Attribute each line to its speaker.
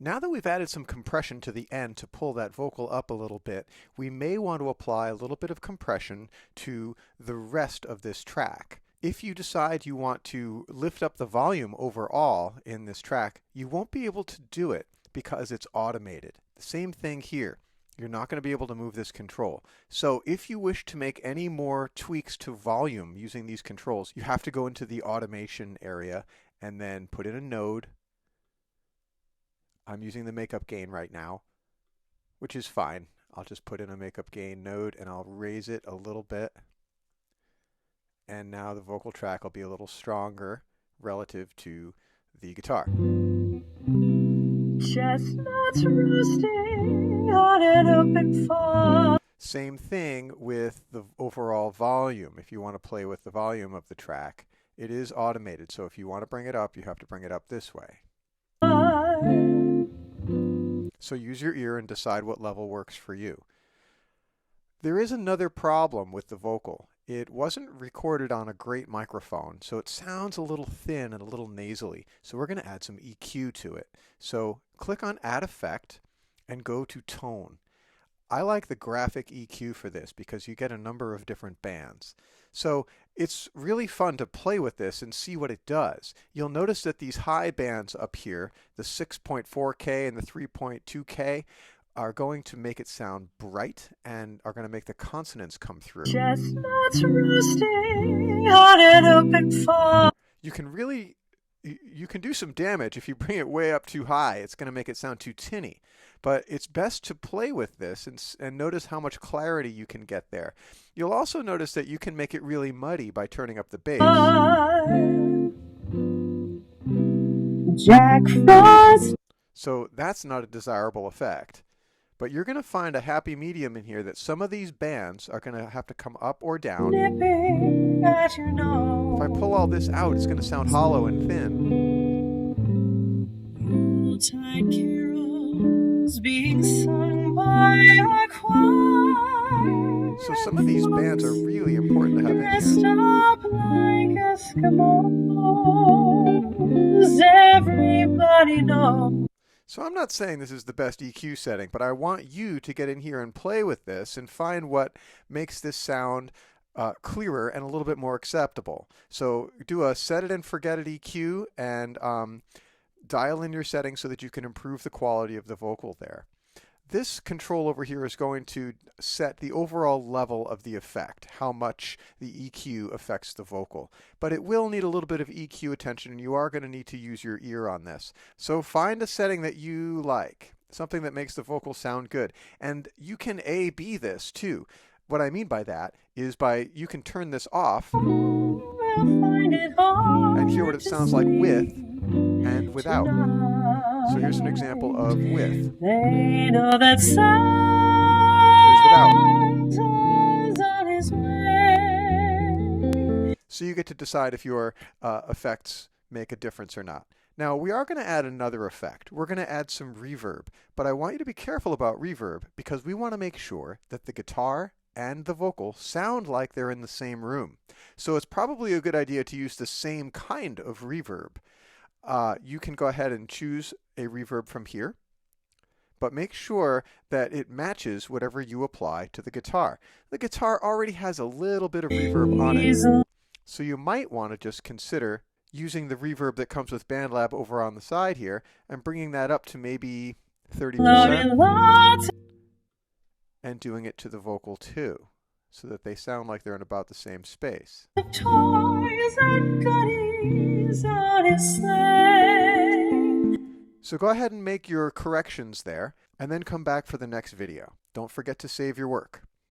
Speaker 1: Now that we've added some compression to the end to pull that vocal up a little bit, we may want to apply a little bit of compression to the rest of this track. If you decide you want to lift up the volume overall in this track, you won't be able to do it because it's automated. The same thing here. You're not going to be able to move this control. So if you wish to make any more tweaks to volume using these controls, you have to go into the automation area and then put in a node. I'm using the makeup gain right now, which is fine. I'll just put in a makeup gain node and I'll raise it a little bit. And now the vocal track will be a little stronger relative to the guitar.
Speaker 2: Chestnuts roasting on an open fire.
Speaker 1: Same thing with the overall volume. If you want to play with the volume of the track, it is automated. So if you want to bring it up, you have to bring it up this way. So use your ear and decide what level works for you. There is another problem with the vocal. It wasn't recorded on a great microphone, so it sounds a little thin and a little nasally. So we're going to add some EQ to it. So click on Add Effect and go to Tone. I like the graphic EQ for this because you get a number of different bands. So it's really fun to play with this and see what it does. You'll notice that these high bands up here, the 6.4K and the 3.2K, are going to make it sound bright and are going to make the consonants come through.
Speaker 2: Chestnuts roasting on an open fire.
Speaker 1: You can do some damage if you bring it way up too high. It's going to make it sound too tinny. But it's best to play with this and notice how much clarity you can get there. You'll also notice that you can make it really muddy by turning up the bass.
Speaker 2: Jack Frost.
Speaker 1: So that's not a desirable effect. But you're going to find a happy medium in here that some of these bands are going to have to come up or down.
Speaker 2: Nipping at your nose.
Speaker 1: If I pull all this out, it's going to sound hollow and thin.
Speaker 2: Yuletide carols being sung by a choir.
Speaker 1: So some of these bands are really important to have in
Speaker 2: Dressed
Speaker 1: here.
Speaker 2: up like Eskimos, everybody knows.
Speaker 1: So I'm not saying this is the best EQ setting, but I want you to get in here and play with this and find what makes this sound clearer and a little bit more acceptable. So do a set it and forget it EQ and dial in your settings so that you can improve the quality of the vocal there. This control over here is going to set the overall level of the effect, how much the EQ affects the vocal. But it will need a little bit of EQ attention, and you are going to need to use your ear on this. So find a setting that you like, something that makes the vocal sound good. And you can A/B this too. What I mean by that is you can turn this off and hear what it sounds like with and without. So here's an example of with.
Speaker 2: They know that
Speaker 1: Here's
Speaker 2: Santa's on his way.
Speaker 1: So you get to decide if your effects make a difference or not. Now we are going to add another effect. We're going to add some reverb, but I want you to be careful about reverb because we want to make sure that the guitar and the vocal sound like they're in the same room. So it's probably a good idea to use the same kind of reverb. You can go ahead and choose a reverb from here, but make sure that it matches whatever you apply to the guitar. The guitar already has a little bit of reverb on it, so you might want to just consider using the reverb that comes with BandLab over on the side here and bringing that up to maybe 30% and doing it to the vocal too, so that they sound like they're in about the same space.
Speaker 2: Toys and goodies on his sleigh.
Speaker 1: So go ahead and make your corrections there, and then come back for the next video. Don't forget to save your work.